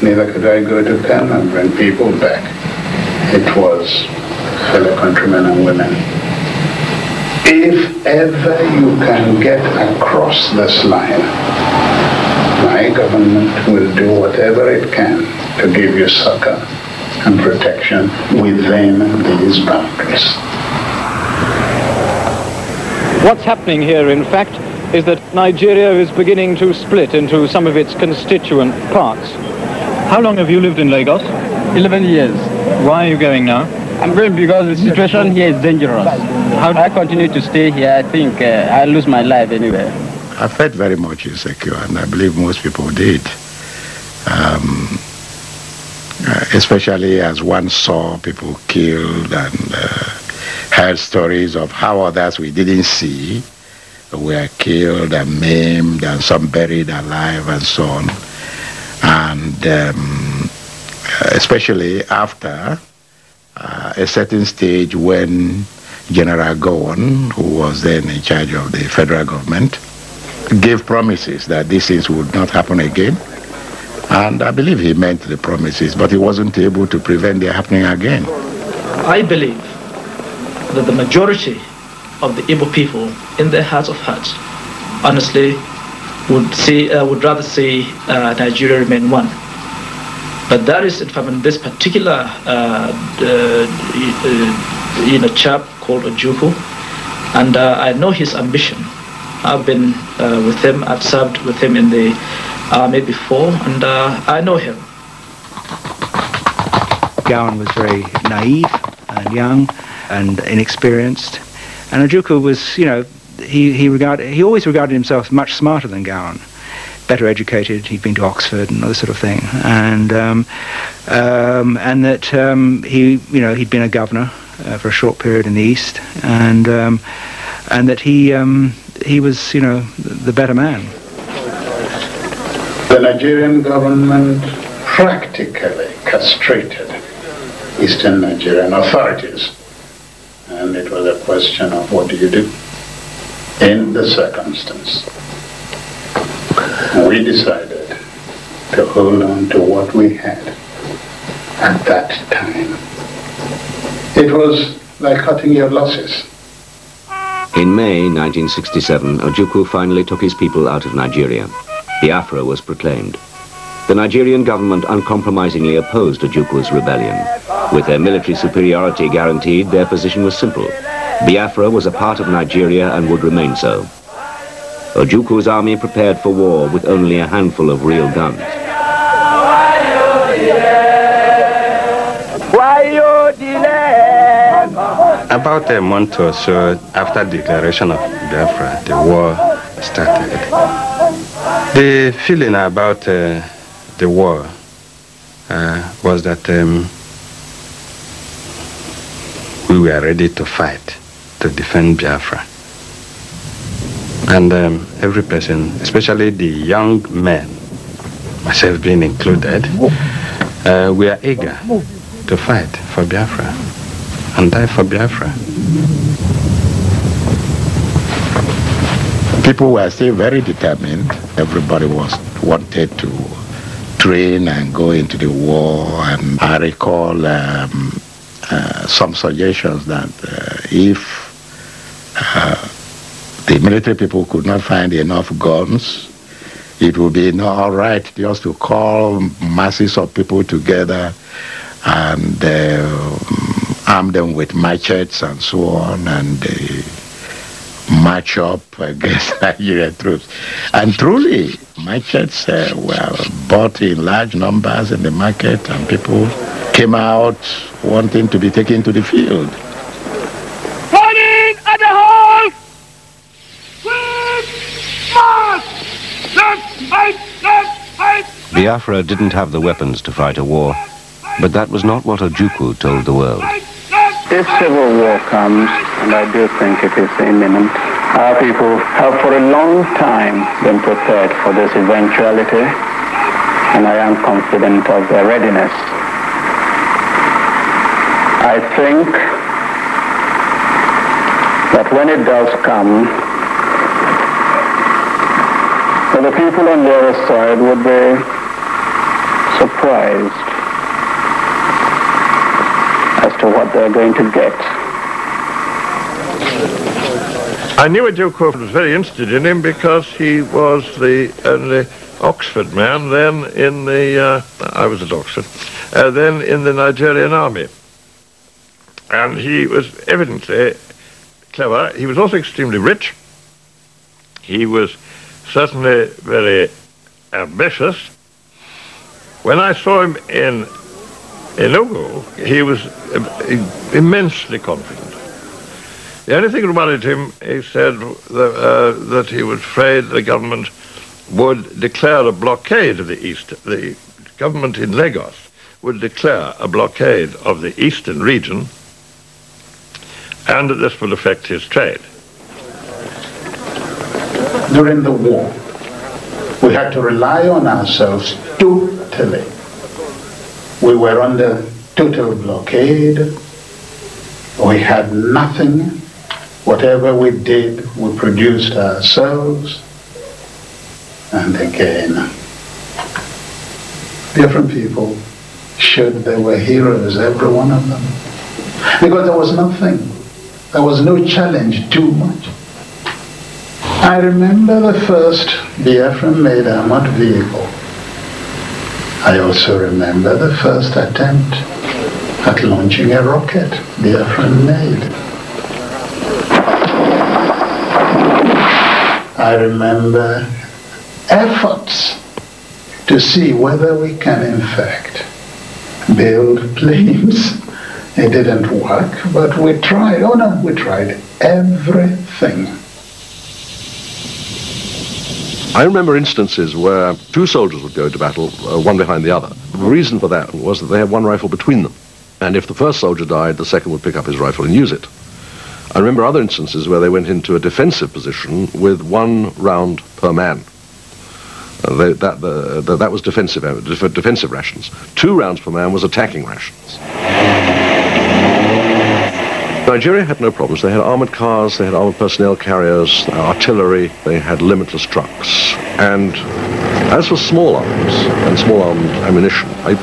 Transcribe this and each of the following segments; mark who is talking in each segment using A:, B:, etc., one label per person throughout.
A: Neither could I go to them and bring people back. It was fellow countrymen and women. If ever you can get across this line, my government will do whatever it can to give you succor and protection within these boundaries.
B: What's happening here, in fact, is that Nigeria is beginning to split into some of its constituent parts. How long have you lived in Lagos?
C: 11 years.
B: Why are you going now?
C: I'm going because the situation here is dangerous. How do I continue to stay here? I think I'll lose my life anyway.
D: I felt very much insecure, and I believe most people did. Especially as one saw people killed and heard stories of how others we didn't see were killed and maimed and some buried alive and so on. And especially after a certain stage when General Gowon, who was then in charge of the federal government, gave promises that these things would not happen again. And I believe he meant the promises, but he wasn't able to prevent their happening again.
E: I believe that the majority of the Igbo people, in their hearts of hearts, honestly, would rather see Nigeria remain one. But that is, in fact, in this particular chap called Ojukwu, and I know his ambition. I've been with him. I've served with him in the army before, and I know him.
F: Gowon was very naive and young and inexperienced, and Ojukwu was, he always regarded himself much smarter than Gowon, better educated. He'd been to Oxford and other sort of thing, and that he'd been a governor for a short period in the East, and that he was, the better man.
A: The Nigerian government practically castrated Eastern Nigerian authorities, and it was a question of what do you do in the circumstance. We decided to hold on to what we had at that time. It was like cutting your losses.
G: In May 1967, Ojukwu finally took his people out of Nigeria. Biafra was proclaimed. The Nigerian government uncompromisingly opposed Ojukwu's rebellion. With their military superiority guaranteed, their position was simple. Biafra was a part of Nigeria and would remain so. Ojukwu's army prepared for war with only a handful of real guns.
H: About a month or so after the declaration of Biafra, the war started. The feeling about the war was that we were ready to fight, to defend Biafra. And every person, especially the young men, myself being included, we are eager to fight for Biafra and die for Biafra.
D: People were still very determined. Everybody wanted to train and go into the war. And I recall some suggestions that if the military people could not find enough guns, it would be all right just to call masses of people together and arm them with machetes and so on, and march up against Nigerian troops. And truly, machetes were bought in large numbers in the market, and people came out wanting to be taken to the field.
I: Running at the hole! Quick! March! Left, right!
G: Biafra didn't have the weapons to fight a war, but that was not what Ojukwu told the world.
J: If civil war comes, and I do think it is imminent, our people have for a long time been prepared for this eventuality, and I am confident of their readiness. I think that when it does come, the people on the other side would be surprised as to what they're going to get.
K: I knew Ojukwu was very interested in him because he was the only Oxford man then in the, I was at Oxford, then in the Nigerian army. And he was evidently clever. He was also extremely rich. He was certainly very ambitious. When I saw him in Enugu, he was immensely confident. The only thing that worried him, he said, that he was afraid the government would declare a blockade of the East. The government in Lagos would declare a blockade of the eastern region, and that this would affect his trade.
A: During the war, we had to rely on ourselves totally. We were under total blockade. We had nothing. Whatever we did, we produced ourselves. And again, different people showed they were heroes, every one of them. Because there was nothing. There was no challenge too much. I remember the first Biafran made armored vehicle. I also remember the first attempt at launching a rocket Biafran made. I remember efforts to see whether we can in fact build planes. It didn't work, but we tried. Oh no, we tried everything.
L: I remember instances where two soldiers would go to battle, one behind the other. The reason for that was that they had one rifle between them. And if the first soldier died, the second would pick up his rifle and use it. I remember other instances where they went into a defensive position with one round per man. That was defensive rations. 2 rounds per man was attacking rations. Nigeria had no problems. They had armored cars, they had armored personnel carriers, artillery, they had limitless trucks. And as for small arms and small armed ammunition, I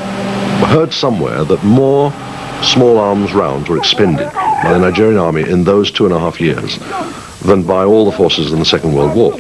L: heard somewhere that more small arms rounds were expended by the Nigerian army in those 2.5 years than by all the forces in the Second World War.